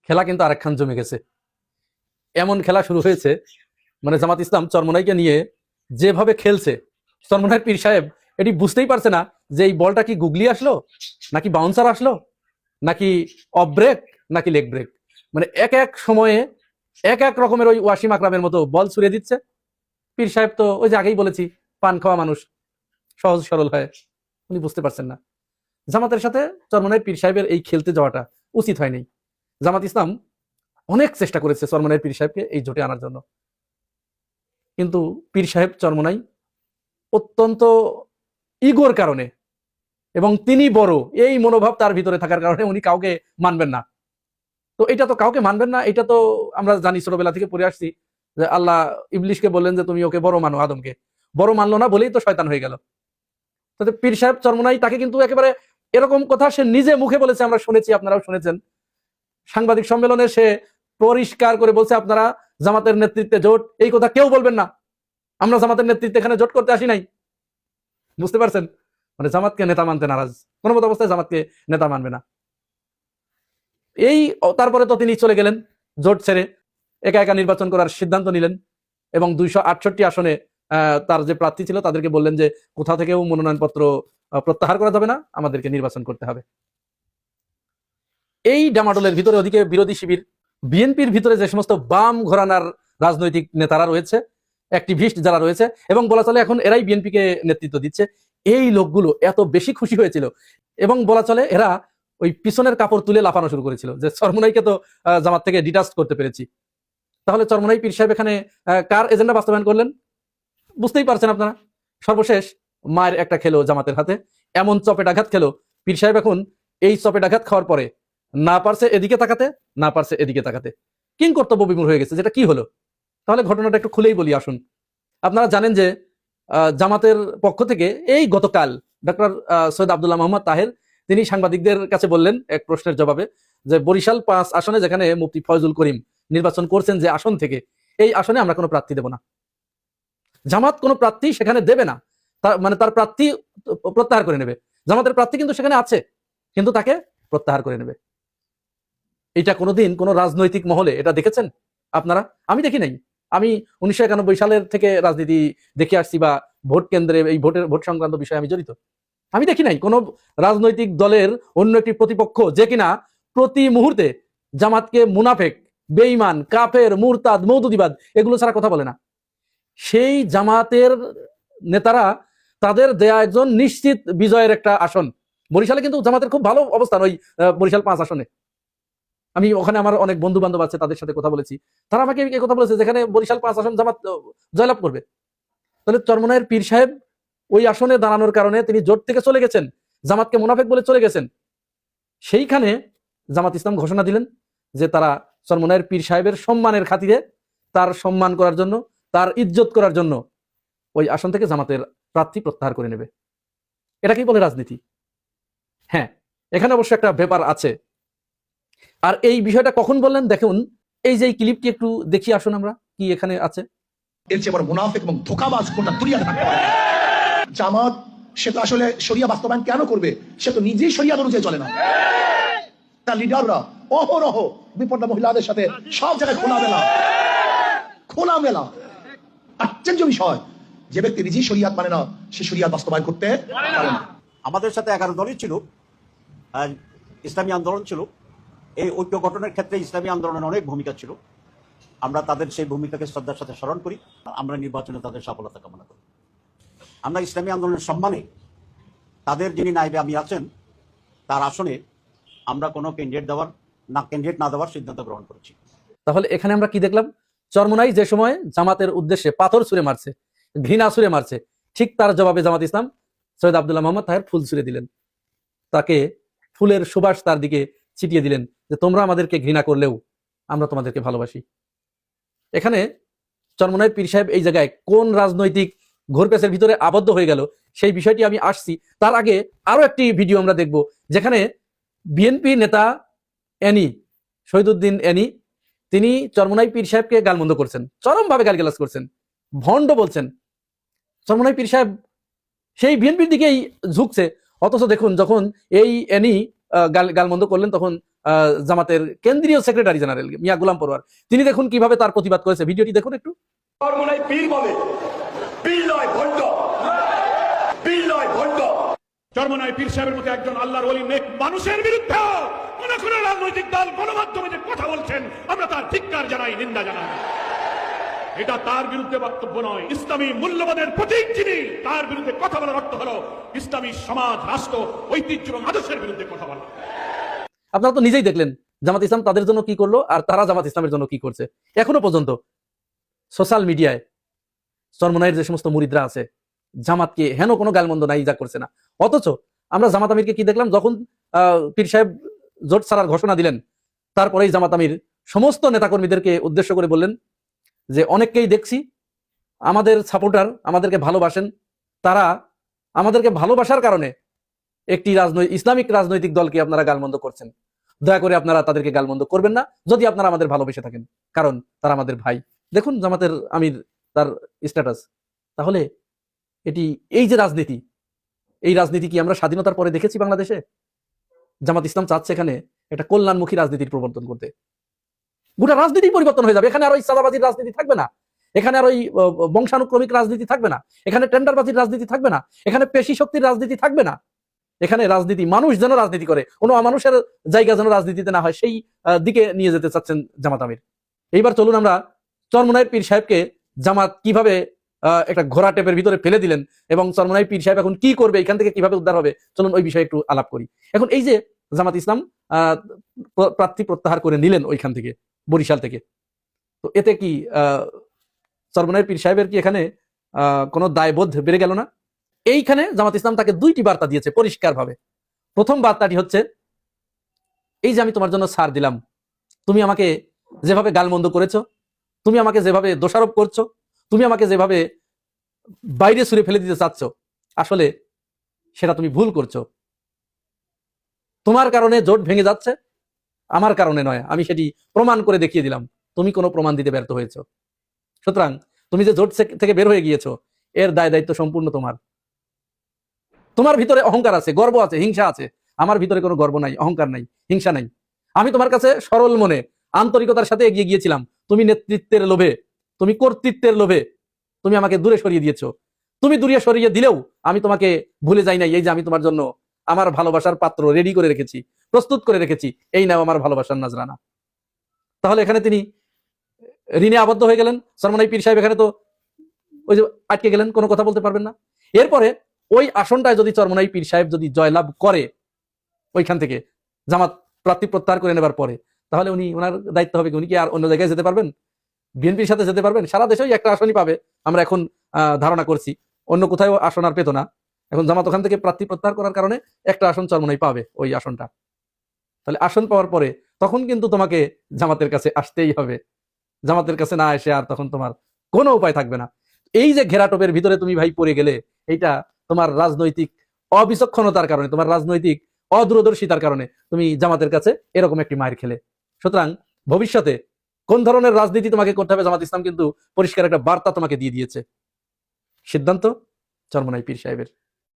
খেলা কিন্তু আরেকখান জমে গেছে। এমন খেলা শুরু হয়েছে, মানে জামাত ইসলাম চরমোনাইকে নিয়ে যেভাবে খেলছে, চরমোনাই পীর সাহেব এটি বুঝতেই পারছে না যে এই বলটা কি গুগলি আসলো, নাকি বাউন্সার আসলো, নাকি অফ ব্রেক, নাকি লেগ ব্রেক। মানে এক এক সময়ে এক এক রকমের ওই ওয়াসিম আকরামের মতো বল ছুড়ে দিচ্ছে। পীর সাহেব তো ওই যে আগেই বলেছি, পান খাওয়া মানুষ, সহজ সরল হয়, উনি বুঝতে পারছেন না। জামাতের সাথে চরমোনাই পীর সাহেবের এই খেলতে যাওয়াটা উচিত হয়নি। জামাত ইসলাম অনেক চেষ্টা করেছে চরমোনাই পীর সাহেবকে এই জোটে আনার জন্য, কিন্তু পীর সাহেব চরমোনাই অত্যন্ত ইগোর কারণে এবং তিনি বড় এই মনোভাব তার ভিতরে থাকার কারণে উনি কাউকে মানবেন না। তো এটা তো কাউকে মানবেন না, এটা তো আমরা জানি, ছোটবেলা থেকে পড়ে আসছি যে আল্লাহ ইবলিশকে বললেন যে তুমি ওকে বড় মানো, আদমকে বড় মানলো না বলেই তো শয়তান হয়ে গেল। তো পীর সাহেব চরমোনাই তাকে কিন্তু একেবারে এরকম কথা সে নিজে মুখে বলেছে, আমরা শুনেছি, আপনারাও শুনেছেন। সাংবাদিক সম্মেলনে সে পরিষ্কার করে বলছে, আপনারা জামাতের নেতৃত্বে জোট, এই কথা কেউ বলবেন না, আমরা জামাতের নেতৃত্বে এখানে জোট করতে আসি নাই। বুঝতে পারছেন, মানে জামাতকে নেতা মানতে নারাজ, কোনো মতো অবস্থায় জামাতকে নেতা মানবে না। এই তারপরে তো তিনি চলে গেলেন জোট ছেড়ে, একা একা নির্বাচন করার সিদ্ধান্ত নিলেন এবং 268 আসনে তার যে প্রার্থী ছিল তাদেরকে বললেন যে কোথা থেকেও মনোনয়নপত্র প্রত্যাহার করা যাবে না, আমাদেরকে নির্বাচন করতে হবে। এই ডামাডোলের ভিতরে ওদিকে বিরোধী শিবির, বিএনপির ভিতরে যে সমস্ত বাম ঘরানার রাজনৈতিক নেতারা রয়েছে, অ্যাক্টিভিস্ট যারা রয়েছে, এবং বলা চলে এখন এরাই বিএনপিকে নেতৃত্ব দিচ্ছে, এই লোকগুলো এত বেশি খুশি হয়েছিল এবং বলা চলে এরা ওই পিছনের কাপড় তুলে লাফানো শুরু করেছিল যে চরমোনাইকে তো জামাত থেকে ডিটাচ করতে পেরেছি। তাহলে চরমোনাই পীর সাহেব এখানে কার এজেন্ডা বাস্তবায়ন করলেন বুঝতেই পারছেন আপনারা। সর্বশেষ মায়ের একটা খেলো জামাতের হাতে, এমন চপেটাঘাত খেলো পীর সাহেব এখন এই চপেটাঘাত খাওয়ার পরে না পারছে এদিকে তাকাতে, না পারছে এদিকে তাকাতে, কিং কর্তব্য বিমূঢ় হয়ে গেছে। যেটা কি হলো তাহলে ঘটনাটা একটু খুলেই বলি আসুন। আপনারা জানেন যে জামাতের পক্ষ থেকে এই গতকাল ডক্টর সৈয়দ আব্দুল্লাহ মোহাম্মদ তাহের তিনি সাংবাদিকদের কাছে বললেন এক প্রশ্নের জবাবে যে বরিশাল 5 আসনে যেখানে মুফতি ফয়জুল করিম নির্বাচন করছেন যে আসন থেকে, এই আসনে আমরা কোনো প্রার্থী দেব না, জামাত কোনো প্রার্থী সেখানে দেবে না, মানে তার প্রার্থী প্রত্যাহার করে নেবে। জামাতের প্রার্থী কিন্তু সেখানে আছে, কিন্তু তাকে প্রত্যাহার করে নেবে। এটা কোনোদিন কোন রাজনৈতিক মহলে এটা দেখেছেন আপনারা? আমি দেখি নাই। আমি 1991 সালের থেকে রাজনীতি দেখে আসছি বা ভোট কেন্দ্রে এই ভোট সংক্রান্ত বিষয়ে আমি জড়িত। আমি দেখি নাই কোন রাজনৈতিক দলের অন্য একটি প্রতিপক্ষ যে কিনা প্রতি মুহূর্তে জামাতকে মুনাফেক, বেঈমান, কাফের, মুরতাদ, মওদুদিবাদ এগুলো ছাড়া কথা বলে না। সেই জামাতের নেতারা তাদের দেয়া একজন নিশ্চিত বিজয়ের একটা আসন, বরিশালে কিন্তু জামাতের খুব ভালো অবস্থান ওই বরিশাল 5 আসনে। আমি ওখানে আমার অনেক বন্ধু বান্ধব আছে, তাদের সাথে কথা বলেছি, তারা আমাকে এই কথা বলেছে যেখানে বরিশাল 5 আসন জামাত জয়লাভ করবে। তাহলে চরমোনাইয়ের পীর সাহেব ওই আসনে দাঁড়ানোর কারণে তিনি জোট থেকে চলে গেছেন, জামাতকে মুনাফেক বলে চলে গেছেন। সেইখানে জামাত ইসলাম ঘোষণা দিলেন যে তারা চরমোনাইয়ের পীর সাহেবের সম্মানের খাতিরে, তার সম্মান করার জন্য, তার ইজ্জত করার জন্য ওই আসন থেকে জামাতের প্রার্থী প্রত্যাহার করে নেবে। এটা কি বলে রাজনীতি? হ্যাঁ, এখানে অবশ্য একটা ব্যাপার আছে। আর এই বিষয়টা কখন বললেন দেখুন, এই যে ক্লিপটি একটু দেখি আসুন আমরা, কি এখানে আছে। এর চেয়ে বড় মুনাফিক এবং ধোঁকাবাজ কোনটা দুনিয়াতে থাকতে পারে? জামাত সে তো আসলে শরিয়া বাস্তবায়ন কেন করবে? সে তো নিজেই শরিয়াত অনুযায়ী চলে না। তার লিডাররা অহরহ বিপন্ন মহিলাদের সাথে সব জায়গায় খোলামেলা। আশ্চর্য বিষয়, যে ব্যক্তি নিজেই শরিয়াত মানে না সে শরিয়াত বাস্তবায়ন করতে পারে না। আমাদের সাথে 11 দলই ছিল, ইসলামী আন্দোলন ছিল। এই ঐক্য গঠনের ক্ষেত্রে ইসলামী আন্দোলনের অনেক ভূমিকা ছিল। আমরা তাদের সেই ভূমিকাকে শ্রদ্ধার সাথে স্মরণ করি। আমরা নির্বাচনে তাদের সফলতা কামনা করি। আমরা ইসলামী আন্দোলনের সম্মানে তাদের যিনি নায়েবে আমি আছেন তার আসনে আমরা কোনো ক্যান্ডিডেট না দেওয়ার সিদ্ধান্ত গ্রহণ করেছি। তাহলে এখানে আমরা কি দেখলাম? চরমোনাই যে সময় জামাতের উদ্দেশ্যে পাথর ছুঁড়ে মারছে, ঘৃণা ছুঁড়ে মারছে, ঠিক তার জবাবে জামাত ইসলাম সৈয়দ আব্দুল্লাহ মোহাম্মদ তাহের ফুল ছুঁড়ে দিলেন, তাকে ফুলের সুবাস তার দিকে ছিটিয়ে দিলেন যে তোমরা আমাদেরকে ঘৃণা করলেও আমরা তোমাদেরকে ভালোবাসি। এখানে চরমোনাই পীর সাহেব এই জায়গায় কোন রাজনৈতিক ঘোরপেচের ভিতরে আবদ্ধ হয়ে গেল সেই বিষয়টি আমি আসছি। তার আগে আরো একটি ভিডিও আমরা দেখব যেখানে বিএনপি নেতা এনি শহীদুদ্দিন এনি তিনি চরমোনাই পীর সাহেবকে গালমন্দ করছেন, চরমভাবে গালিগালাজ করছেন, ভণ্ড বলছেন। চরমোনাই পীর সাহেব সেই বিএনপির দিকেই ঝুঁকছে, অথচ দেখুন যখন এই এনি গালমন্দ করলেন তখন জামাতের কেন্দ্রীয় সেক্রেটারি জেনারেল মিয়া গোলাম পরোয়ার, তিনি দেখুন কিভাবে তার প্রতিবাদ করেছে, ভিডিওটি দেখুন একটু। চরমোনাই পীর বলে, পীর নয় ভণ্ড, পীর নয় ভণ্ড। চরমোনাই পীর সাহেবের মতো একজন আল্লাহর ওলি নেক মানুষের বিরুদ্ধে কোন কোন রাজনৈতিক দল গণমাধ্যমে যে কথা বলছেন, আমরা তার ধিক্কার জানাই, নিন্দা জানাই। এটা তার বিরুদ্ধে বক্তব্য নয়, ইসলামী মূল্যবোধের প্রতীক যিনি, তার বিরুদ্ধে কথা বলার অর্থ হলো ইসলামী সমাজ, রাষ্ট্র, ঐতিহ্য এবং আদর্শের বিরুদ্ধে কথা বলা। আপনারা তো নিজেই দেখলেন জামাত ইসলাম তাদের জন্য কি করলো আর তারা জামাত ইসলামের জন্য কি করছে। এখনো পর্যন্ত সোশ্যাল মিডিয়ায় চরমোনাইয়ের যে সমস্ত মুরিদরা আছে জামাতকে হেন কোনো গালমন্দ নাই যা করছে না। অথচ আমরা জামাত আমিরকে কি দেখলাম, যখন পীর সাহেব জোট ছাড়ার ঘোষণা দিলেন, তারপরেই জামাত আমির সমস্ত নেতাকর্মীদেরকে উদ্দেশ্য করে বললেন যে অনেককেই দেখছি আমাদের সাপোর্টার, আমাদেরকে ভালোবাসেন, তারা আমাদেরকে ভালোবাসার কারণে একটি ইসলামিক রাজনৈতিক দলকে আপনারা গালমন্দ করছেন। দয়া করে আপনারা তাদেরকে গালমন্দ করবেন না যদি আপনারা আমাদের ভালোবেসে থাকেন, কারণ তারা আমাদের ভাই। দেখুন জামাতের আমির তার স্ট্যাটাস। তাহলে এই যে রাজনীতি, এই রাজনীতি কি আমরা স্বাধীনতার পরে দেখেছি বাংলাদেশে? জামাত ইসলাম চাচ্ছে এখানে একটা কল্যাণমুখী রাজনীতির প্রবর্তন করতে। গোটা রাজনীতি পরিবর্তন হয়ে যাবে। এখানে আর ওই চাঁদাবাজির রাজনীতি থাকবে না, এখানে আর ওই বংশানুক্রমিক রাজনীতি থাকবে না, এখানে টেন্ডারবাজির রাজনীতি থাকবে না, এখানে পেশি শক্তির রাজনীতি থাকবে না। এখানে রাজনীতি মানুষ যেন রাজনীতি করে, কোনো মানুষের জায়গা যেন রাজনীতিতে না হয়, সেই দিকে নিয়ে যেতে চাচ্ছেন জামাত আমির। এইবার চলুন আমরা চরমোনাইয়ের পীর সাহেবকে জামাত কিভাবে একটা ঘোড়া টেপের ভিতরে ফেলে দিলেন এবং চরমোনাইয়ের পীর সাহেব এখন কি করবে, এখান থেকে কিভাবে উদ্ধার হবে, চলুন ওই বিষয়ে একটু আলাপ করি। এখন এই যে জামাত ইসলাম প্রার্থী প্রত্যাহার করে নিলেন ওইখান থেকে, বরিশাল থেকে, তো এতে কি চরমোনাইয়ের পীর সাহেবের কি এখানে কোনো দায়বোধ বেড়ে গেল না? এইখানে জামাত ইসলাম তাকে দুইটি বার্তা দিয়েছে পরিষ্কারভাবে। প্রথম বার্তাটি হচ্ছে, এই যে আমি তোমার জন্য ছাড় দিলাম, তুমি আমাকে যেভাবে গালমন্দ করেছো, তুমি আমাকে যেভাবে দোষারোপ করছো, তুমি আমাকে যেভাবে বাইরে ছুঁড়ে ফেলে দিতে চাচ্ছ, আসলে সেটা তুমি ভুল করছো। তোমার কারণে জোট ভেঙে যাচ্ছে, আমার কারণে নয়। আমি সেটি প্রমাণ করে দেখিয়ে দিলাম, তুমি কোনো প্রমাণ দিতে ব্যর্থ হয়েছো। সুতরাং তুমি যে জোট থেকে বের হয়ে গিয়েছো, এর দায় দায়িত্ব সম্পূর্ণ তোমার। তোমার ভিতরে অহংকার আছে, গর্ব আছে, হিংসা আছে। আমার ভিতরে কোনো গর্ব নাই, অহংকার নাই, হিংসা নাই। আমি তোমার কাছে সরল মনে আন্তরিকতার সাথে এগিয়ে গিয়েছিলাম। তুমি নেতৃত্বের লোভে, তুমি কর্তৃত্বের লোভে তুমি আমাকে দূরে সরিয়ে দিয়েছো। তুমি দূরে সরিয়ে দিলেও আমি তোমাকে ভুলে যাই নাই। এই যে আমি তোমার জন্য আমার ভালোবাসার পাত্র রেডি করে রেখেছি, প্রস্তুত করে রেখেছি, এই নাও আমার ভালোবাসার নাজরানা। তাহলে এখানে তিনি ঋণে আবদ্ধ হয়ে গেলেন। চরমোনাই পীর সাহেব এখানে তো ওই যে আটকে গেলেন, কোনো কথা বলতে পারবেন না। এরপরে ওই আসনটায় যদি চরমোনাই পীর সাহেব যদি জয়লাভ করে ওইখান থেকে জামাত প্রার্থী প্রত্যাহার করে নেবার পরে, তাহলে উনি ওনার দায়িত্ব হবে কি, উনি কি আর অন্য জায়গায় যেতে পারবেন? বিএনপির সাথে যেতে পারবেন? সারা দেশেই একটা আসনই পাবে আমরা এখন ধারণা করছি, অন্য কোথাও আসন আর পেত না। এখন জামাত ওখান থেকে প্রার্থী প্রত্যাহার করার কারণে একটা আসন চরমোনাই পাবে, ওই আসনটা। তাহলে আসন পাওয়ার পরে তখন কিন্তু তোমাকে জামাতের কাছে আসতেই হবে। জামাতের কাছে না এসে আর তখন তোমার কোনো উপায় থাকবে না। এই যে ঘেরাটোপের ভিতরে তুমি ভাই পড়ে গেলে, এইটা তোমার রাজনৈতিক অবিচক্ষণতার কারণে, তোমার রাজনৈতিক অদূরদর্শিতার কারণে তুমি জামাতের কাছে এরকম একটি মায়ের খেলে। সুতরাং ভবিষ্যতে কোন ধরনের রাজনীতি তোমাকে করতে হবে, জামাত ইসলাম কিন্তু পরিষ্কার একটা বার্তা তোমাকে দিয়ে দিয়েছে। সিদ্ধান্ত চরমোনাই পীর সাহেবের।